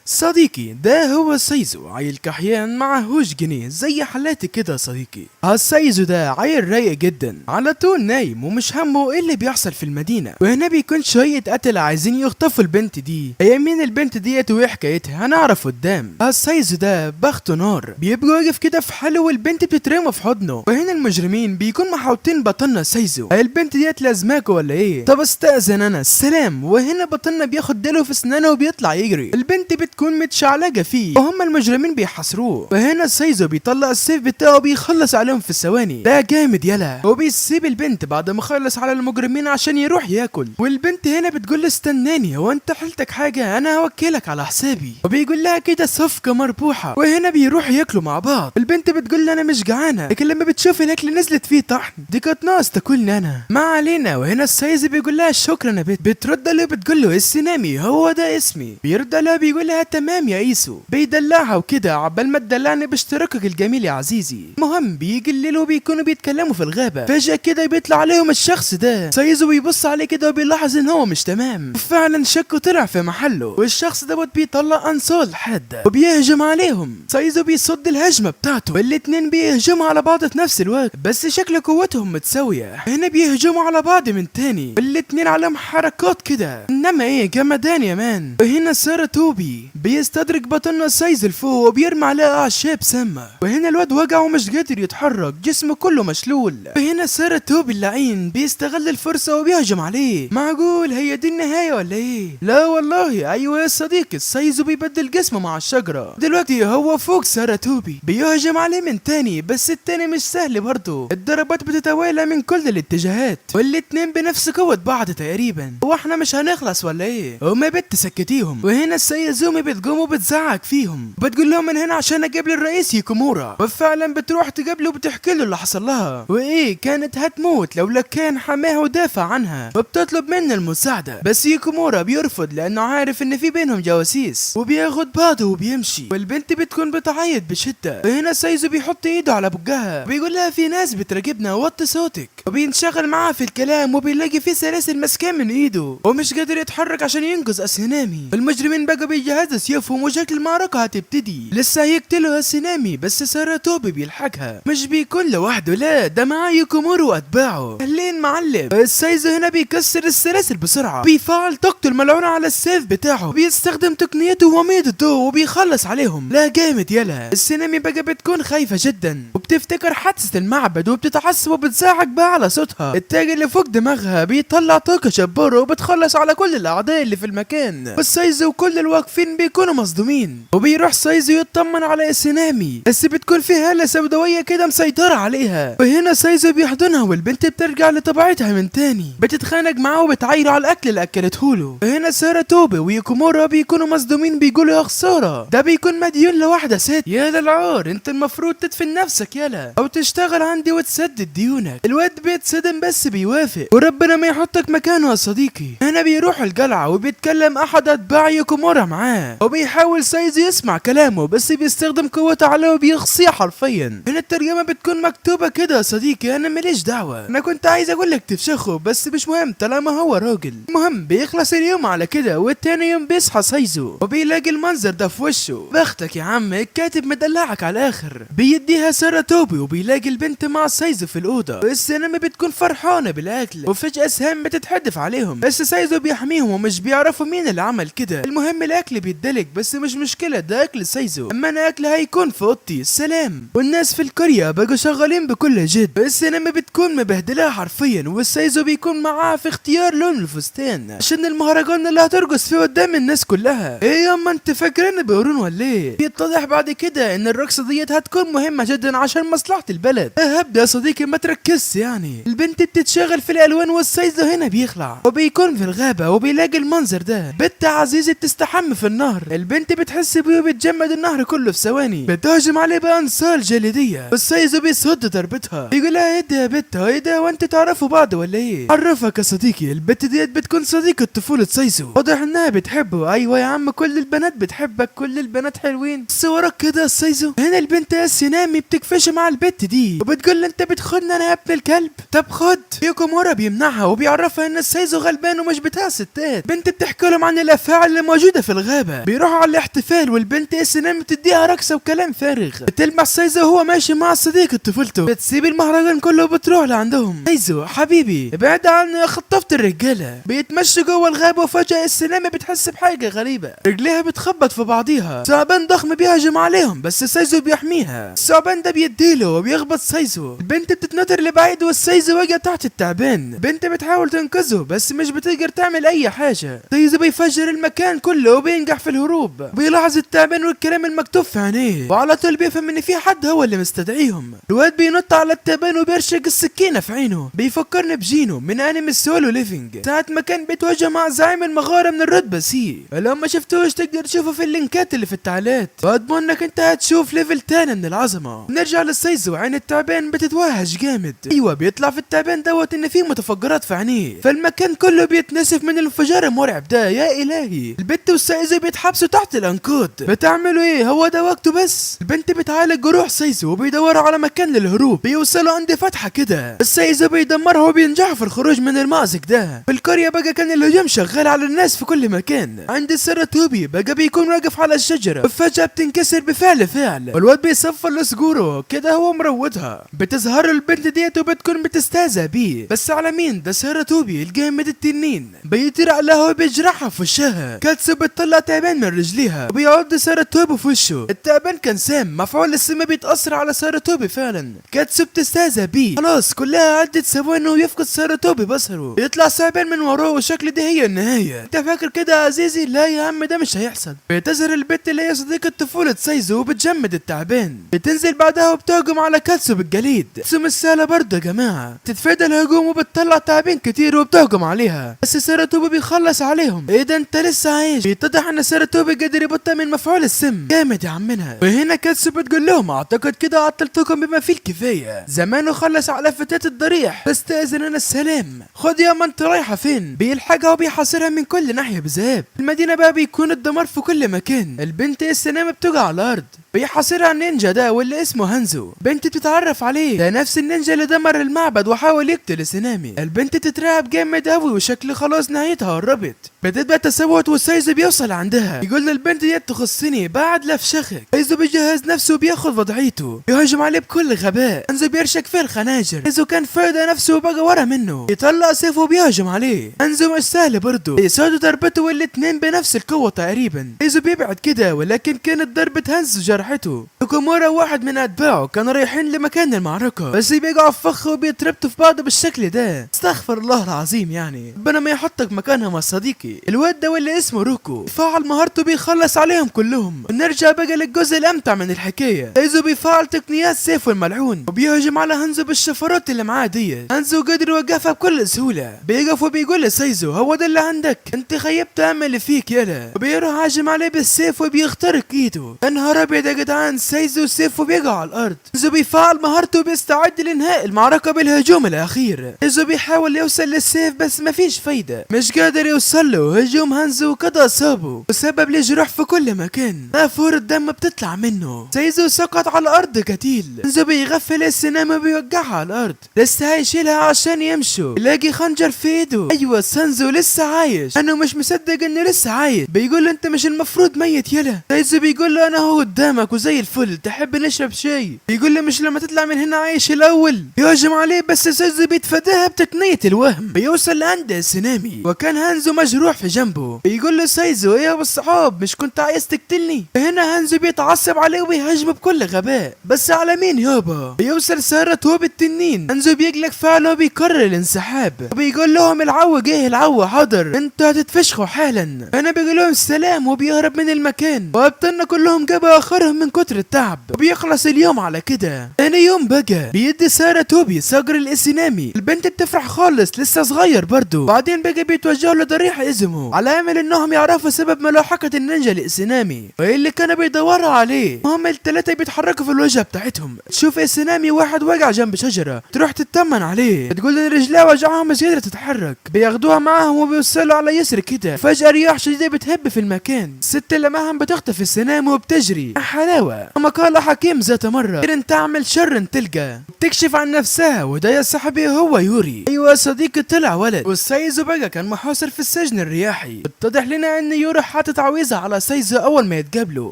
صديقي ده هو سايزو، عيل كحيان معهوش جنيه زي حالاتي كده صديقي. السايزو ده عيل رايق جدا، على طول نايم ومش همه ايه اللي بيحصل في المدينة. وهنا بيكون شوية قتلة عايزين يخطفوا البنت دي. هي مين البنت ديت وايه حكايتها هنعرف قدام. السايزو ده بخته نار، بيبقى واقف كده في حاله والبنت بتترمى في حضنه. وهنا المجرمين بيكون محاوطين بطلنا سايزو. هي البنت ديت لازماكو ولا ايه؟ طب استأذن انا السلام. وهنا بطلنا بياخد ديله في اسنانه وبيطلع يجري. البنت بتكون متشعلقة فيه وهم المجرمين بيحاصروه. وهنا سايزو بيطلع السيف بتاعه بيخلص عليهم في ثواني. ده جامد يلا. وبيسيب البنت بعد ما خلص على المجرمين عشان يروح ياكل. والبنت هنا بتقول له استناني، هو انت حيلتك حاجة؟ انا هوكلك على حسابي. وبيقول لها كده صفقة مربوحة. وهنا بيروحوا ياكلوا مع بعض. البنت بتقول له انا مش جعانة، لكن لما بتشوف الاكل نزلت فيه طحن دي كانت ناقص تاكلني انا. ما علينا. وهنا السايزو بيقول لها شكرا يا بت. بترد له بتقول له السينامي هو ده اسمي. بيرد لها بيقول لها تمام يا ايسو. بيدلعها وكده عبال ما تدلعني باشتراكك الجميل يا عزيزي. المهم بيجي الليل وبيكونوا بيتكلموا في الغابة. فجأة كده بيطلع عليهم الشخص ده. سايزو بيبص عليه كده وبيلاحظ ان هو مش تمام. وفعلا شكه طلع في محله. والشخص دوت بيطلع انصال حادة وبيهجم عليهم. سايزو بيصد الهجمة بتاعته والاتنين بيهجموا على بعض في نفس الوقت، بس شكل قوتهم متساوية. هنا بيهجموا على بعض من تاني والاتنين عليهم حركات كده، انما ايه جمدان يا مان. وهنا ساراتوبي بيستدرك بطلنا سايزو لفوق وبيرمي عليه اعشاب سامة. وهنا الواد وجع ومش قادر يتحرك، جسمه كله مشلول. وهنا ساراتوبي اللعين بيستغل الفرصة وبيهجم عليه. معقول هي دي النهاية ولا ايه؟ لا والله. ايوه يا صديقي، سايزو بيبدل جسمه مع الشجرة. دلوقتي هو فوق ساراتوبي بيهجم عليه من تاني، بس التاني مش سهل برضه. الضربات بتتوالى من كل الاتجاهات والاتنين بنفس قوة بعض تقريبا. هو احنا مش هنخلص ولا ايه؟ هما بنت سكتيهم. وهنا السايزومي بتقوم وبتزعق فيهم وبتقول لهم من هنا عشان اجيب لي الرئيس يوكيمورا. وفعلا بتروح تقابله وبتحكي له اللي حصل لها وايه كانت هتموت لولا كان حماها ودافع عنها. وبتطلب منه المساعدة، بس يوكيمورا بيرفض لانه عارف ان في بينهم جواسيس. وبياخد بعضه وبيمشي والبنت بتكون بتعيط بشدة. وهنا سايزو بيحط ايده على بقها وبيقول لها في ناس بتراقبنا وطي صوتك. وبينشغل معاها في الكلام وبيلاقي في سلاسل ماسكاه من ايده ومش قادر يتحرك عشان ينقذ السينامي. المجرمين بقى بيجهزوا سيوفهم وشكل المعركة هتبتدي. لسه هيقتلوا السينامي بس ساراتوبي بيلحقها. مش بيكون لوحده، لا ده معاه يوكيمورو واتباعه. اهلين معلم. السايزو هنا بيكسر السلاسل بسرعة، بيفعل طاقته الملعونة على السيف بتاعه، بيستخدم تقنيته وميدته وبيخلص عليهم. لا جامد يلا. السينامي بقى بتكون خايفة جدا وبتفتكر حادثة المعبد وبتتعصب وبتزعق بقى على صوتها. التاج اللي فوق دماغها بيطلع طاقة جبارة وبتخلص على كل الأعداء اللي في المكان. والسايزو وكل الواقفين بيكونوا مصدومين. وبيروح سايزو يطمن على السينامي بس بتكون في هالة سوداوية كده مسيطرة عليها. وهنا سايزو بيحضنها والبنت بترجع لطبيعتها من تاني. بتتخانق معاه وبتعايره على الأكل اللي أكلتهوله. وهنا ساراتوبي ويوكيمورا بيكونوا مصدومين بيقولوا يا خسارة، ده بيكون مديون لواحدة ست. يا للعار، انت المفروض تدفن نفسك يلا او تشتغل عندي وتسدد ديونك. الواد بيتصدم بس بيوافق وربنا ما يحطك مكانه يا صديقي. هنا بيروح القلعة وبيتكلم احد اتباع يوكيمورا معاه وبيحاول سايزو يسمع كلامه بس بيستخدم قوته عليه وبيخصيه حرفيا. هنا الترجمة بتكون مكتوبة كده يا صديقي، انا ماليش دعوة، انا كنت عايز اقول لك تفشخه بس مش مهم طالما هو راجل. المهم بيخلص اليوم على كده والتاني يوم بيصحى سايزو وبيلاقي المنظر ده في وشه. بختك يا عم، الكاتب مدلعك على الاخر. بيديها ساراتوبي وبيلاقي البنت مع سايزو في الاوضه. السينما بتكون فرحانه بالاكل وفجاه سهام بتتحدف عليهم بس سايزو بيحميهم ومش بيعرفوا مين اللي عمل كده. المهم الاكل بيتدلق بس مش مشكله، ده اكل سايزو، اما انا اكل هيكون في اوضتي. السلام. والناس في القريه بقوا شغالين بكل جد. السينما بتكون مبهدلها حرفيا والسايزو بيكون معاه في اختيار لون الفستان عشان المهرجان اللي هترقص فيه قدام الناس كلها. ايه ياما انت فاكرني بقرون ولا ايه؟ بيتضح بعد كده ان الرقصه ديت هتكون مهمه جدا عشان مصلحه البلد. هبدا يا صديقي ما تركزش يعني. البنت بتتشغل في الالوان والسايزو هنا بيخلع وبيكون في الغابه وبيلاقي المنظر ده. بنت عزيزه بتستحمى في النهر. البنت بتحس بيه وبتجمد النهر كله في ثواني. بتهجم عليه بانصال جليديه والسايزو بيصد ضربتها. بيقول لها ايه ده يا بت، ايه ده وانت تعرفوا بعض ولا ايه؟ عرفك يا صديقي، البت ديت بتكون صديقه طفوله سايزو، واضح انها بتحبه. ايوه يا عم كل البنات بتحبك، كل البنات حلوين صورك كده يا سايزو. هنا البنت السينامي بتكفش مع البت دي وبتقول له انت بتخدني انا يا ابن الكلب. طب خد. يوكيمورا بيمنعها وبيعرفها ان السايزو غلبان ومش بتاع ستات. بنت بتحكي لهم عن الافاعي اللي موجوده في الغابه. بيروحوا على الاحتفال والبنت السنام بتديها رقصة وكلام فارغ. بتلمح سايزو وهو ماشي مع صديقة طفولته، بتسيب المهرجان كله وبتروح لعندهم. سايزو حبيبي ابعد عني خطفت الرجالة. بيتمشوا جوه الغابة وفجأة السنامة بتحس بحاجة غريبة، رجليها بتخبط في بعضيها. ثعبان ضخم بيهجم عليهم بس سايزو بيحميها. الثعبان ده بيديله وبيخبط سايزو. البنت بتتنطر لبعيد والسايزو واقع تحت التعبان. البنت بتحاول تنقذه بس مش بتقدر تعمل اي حاجة. سايزو بيفجر المكان كله وبينجح في الهروب. بيلاحظ التعبان والكلام المكتوب في عينيه وعلى طول بيفهم ان في حد هو اللي مستدعيهم. الواد بينط على التعبان وبيرشق السكينة في عينه. بيفكرني بجينو من انمي سولو ليفينج ساعة ما كان بيتواجه مع زعيم المغارة من الرتبة سي. لو ما شفتوش تقدر تشوفه في اللينكات اللي في التعليقات. واضمن انك انت هتشوف ليفل تاني من العظمة. نرجع للسايزو. عين التعبان بتتوهج جامد. ايوه بيطلع في التعبان دوت ان في متفجرات في عينيه، فالمكان كله بيتنسف من الانفجار المرعب ده. يا الهي، البنت والسايزو بيتحبسوا تحت الانقاض. بتعملوا ايه؟ هو ده وقته بس. البنت بتعالج جروح سايزو وبيدوروا على مكان للهروب. بيوصلوا عند فتحة كده، السايزو بيدمرها وبينجحوا في الخروج من المأزق ده. في القرية بقى كان الهجوم شغال على الناس في كل مكان. عند السرطوبي بقى بيكون واقف على الشجرة وفجأة بتنكسر بفعل والواد بيصفر لسجوره كده هو مروضها. بتظهر البنت ديت وبتكون بتستهزأ بيه، بس على مين؟ ده سرطوبي الجامد التنين. بيطير عليها وبيجرحها في وشها. كاتسو بتطلع تعبان من رجليها وبيعض سرطوبي في وشه. التعبان كان سام، مفعول السم بيتأثر على سرطوبي فعلا. كاتسو بتستهزأ بيه. خلاص كلها عدة ثواني ويفقد سرطوبي بصره. بيطلع ثعبان من وراه وشكل دي هي النهاية. انت فاكر كده يا عزيزي؟ لا يا عم ده مش هيحصل. بتظهر البنت اللي هي صديقة طفولة سايزو وبتجمد التعبان. بتنزل بعدها وبتهجم على كاتسو بالجليد. كاتسو مش سهلة برضه يا جماعة، تتفادى الهجوم وبتطلع تعابين كتير وبتهجم عليها، بس سيراتوبي بيخلص عليهم. ايه ده انت لسه عايش؟ بيتضح ان سيراتوبي قادر يبطئ من مفعول السم. جامد يا عمنا. وهنا كاتسو بتقول لهم اعتقد كده عطلتكم بما فيه الكفاية، زمانه خلص على فتاة الضريح، بستأذن انا السلام. خد يا ما انت رايحة فين؟ بيلحقها وبيحاصرها من كل ناحية بذهاب. المدينة بقى بيكون الدمار في كل مكان. البنت السنامة بتقع على الارض. بيحاصرها النينجا ده واللي اسمه هانزو. بنت بتتعرف عليه، ده نفس النينجا اللي دمر المعبد وحاول يقتل سينامي. البنت تترعب جامد قوي وشكل خلاص نهايتها قربت. بتبقى تسوت والسايزو بيوصل عندها، يقول للبنت دي تخصني بعد لفشخك. سايزو بيجهز نفسه وبياخد وضعيته، بيهجم عليه بكل غباء. هانزو بيرشك فيه الخناجر. سايزو كان فايدة نفسه وبقى ورا منه، يطلع سيفه وبيهجم عليه. هانزو مش سهل برضه، يساعدوا ضربته والاتنين بنفس القوة تقريبا. سايزو بيبعد كده ولكن كانت ضربة هانزو جرحته. توكومورا واحد من اتباعه كانوا رايحين لمكان المعركة، بس بيقعوا في فخ وبيتربطوا في بعض بالشكل ده. استغفر الله العظيم، يعني ربنا ما يحطك مكانهم يا صديقي. الواد ده واللي اسمه روكو فعل مهارته بيخلص عليهم كلهم. ونرجع بقى للجزء الامتع من الحكاية. سايزو بيفعل تقنيات سيفه الملعون وبيهجم على هانزو بالشفرات اللي معاه دي. هانزو قدر يوقفها بكل سهولة. بيقف وبيقول لسايزو هو ده اللي عندك، انت خيبت امل فيك يلا. وبيروح هاجم عليه بالسيف وبيخترق ايده. يا نهار ابيض يا جدعان، سايزو سيفه بيقع على الارض. هانزو بيفعل مهارته وبيستعد لانهاء المعركة بالهجوم الاخير. سايزو بيحاول يوصل للسيف بس مفيش فايدة، مش قادر يوصل له. هجوم هانزو قد اصابه وسبب له جروح في كل مكان، نافور الدم بتطلع منه. سايزو سقط على الارض قتيل. هانزو بيغفل السنامة وبيوقعها على الارض، لسه هيشيلها عشان يمشوا. يلاقي خنجر في ايده. ايوه سانزو لسه عايش. انا مش مصدق انه لسه عايش. بيقول له انت مش المفروض ميت يلا. سايزو بيقول له انا هو قدامك وزي الفل، تحب نشرب شاي؟ بيقول له مش لما تطلع من هنا عايش الاول. بيهجم عليه بس سايزو بيتفاداها بتقنية الوهم. بيوصل لعند السنامي وكان هانزو مجروح في جنبه. بيقول له سايزو ايه يا ابو الصحاب، مش كنت عايز تقتلني؟ هنا هانزو بيتعصب عليه وبيهاجمه بكل غباء، بس على مين يابا؟ بيوصل سارة هو بالتنين. هانزو بيقلق فعله وبيقرر الانسحاب وبيقول لهم العو جه. العو حاضر، انتوا هتتفشخوا حالا. هنا بيقول لهم السلام وبيهرب من المكان. وابطالنا كلهم جابوا اخرهم من كتر التعب وبيخلص اليوم على كده. تاني يوم بقى بيدي سارة توبي صقر الاسينامي. البنت بتفرح خالص، لسه صغير برضه. بعدين بقى بيتوجهوا لضريح ازمو على امل انهم يعرفوا سبب ملاحقة النينجا الاسينامي وايه اللي كانوا بيدوروا عليه. هم التلاتة بيتحركوا في الوجهة بتاعتهم. تشوف اسينامي واحد وقع جنب شجرة، تروح تطمن عليه، تقول ان رجلاه وجعهم مش قادرة تتحرك. بياخدوها معاهم وبيوصلوا على يسر كده. فجأة رياح شديدة بتهب في المكان. الست اللي معاهم بتخطف السنام وبتجري. حلاوة. كما قال حكيم ذات مرة ان تعمل شر تلقى. بتكشف عن نفسها، وده يا صاحبي هو يوري. ايوه صديقي طلع ولد. والسايزو بقى كان محاصر في السجن الرياحي. اتضح لنا ان يوري حاطط تعويذة على سايزو اول ما يتقابلوا،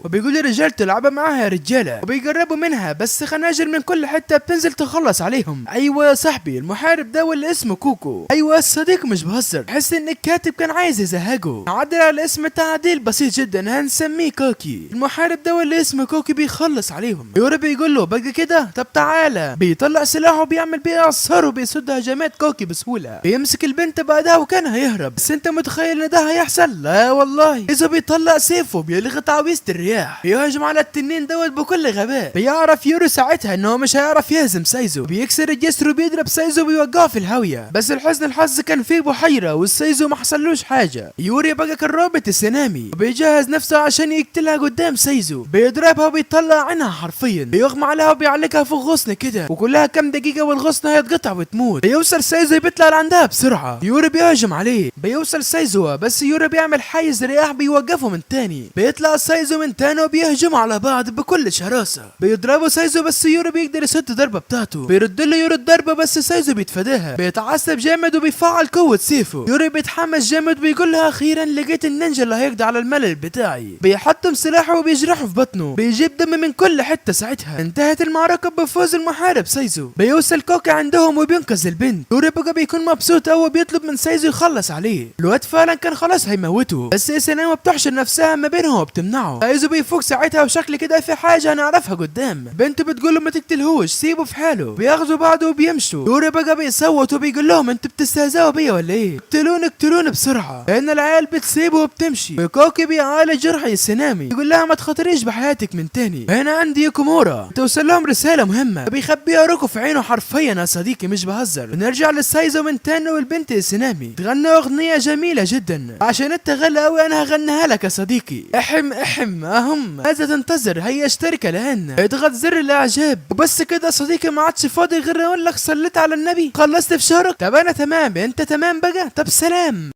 وبيقول رجالته لعبة معاها يا رجالة، وبيجربوا منها بس خناجر من كل حتة بتنزل تخلص عليهم. ايوه يا صاحبي المحارب ده واللي اسمه كوكو. ايوه الصديق مش بهزر، حس ان الكاتب كان عايز يزهقه. عدل على الاسم تعديل بسيط جدا هنسميه كوكي. المحارب ده واللي اسمه كوكي بيخلص عليهم. يوري بيقول له بقى كده طب تعالى، بيطلع سلاحه وبيعمل بيه اعصار وبيصد هجمات كوكي بسهولة. بيمسك البنت بعدها وكان هيهرب، بس انت متخيل ان ده هيحصل؟ لا والله، اذا بيطلع سيفه بيلغي تعويذة الرياح، بيهجم على التنين دوت بكل غباء. بيعرف يوري ساعتها انه مش هيعرف يهزم سايزو، بيكسر الجسر وبيضرب سايزو وبيوقعه في الهاوية. بس لحسن الحظ كان في بحيرة والسايزو ما حصلوش حاجة. يوري بقى كان رابط السنامي وبيجهز نفسه عشان يقتلها قدام سايزو، بيضربها وبيطلع عينها حرفيا، بيغمى عليها وبيعلقها في غصن كده، وكلها كام دقيقة والغصن هيتقطع وتموت. بيوصل سايزو بيطلع لعندها بسرعة، يوري بيهجم عليه، بيوصل سايزو بس يوري بيعمل حيز رياح بيوقفه من تاني. بيطلع سايزو من تاني وبيهجموا على بعض بكل شراسة، بيضربوا سايزو بس يوري بيقدر يسد الضربة بتاعته، بيرد له يوري الضربة بس سايزو بيتفاداها، بيتعصب جامد وبيفعل قوة سيفه. يوري بيتحمس جامد وبيقول لها اخيرا لقيت النينجا اللي هيقضي على الملل بتاعي. بيحطم سلاحه وبيجرحه في بطنه، بيجيب دم من كل حتة. ساعتها انتهت المعركة بفوز المحارب سايزو. بيوصل كوكي عندهم وبينقذ البنت. يوري بقى بيكون مبسوط قوي وبيطلب من سايزو يخلص عليه. الواد فعلا كان خلاص هيموته، بس سناوة بتحشر نفسها ما بينهم وبتمنعه. سايزو بيفوق ساعتها وشكل كده في حاجة هنعرفها قدام. بنته بتقول له ما تقتلهوش سيبه في حاله، بياخدوا بعضه وبيمشوا. يوري بقى بيصوت وبيقول لهم انتوا بتستهزئوا بيا ولا ايه؟ اقتلوني بسرعة، لان العيال بتسيبه وبتمشي. وكوكي بيعالج جرح السنامي، يقول لها ما تخاطريش بحياتك من تاني. هنا عندي يوكومورا توصل لهم رسالة مهمة، بيخبيها روكو في عينه حرفيا يا صديقي مش بهزر. ونرجع للسايزو من تاني والبنت السنامي تغنى اغنية جميلة جدا، عشان انت غالي قوي انا هغنيها لك يا صديقي. احم اهم ماذا تنتظر؟ هيا اشترك الان، اضغط زر الاعجاب. وبس كده صديقي ما عادش فاضي غير اقول لك صليت على النبي. خلصت فشارك؟ طب انا تمام، انت تمام بقى؟ طب سلام.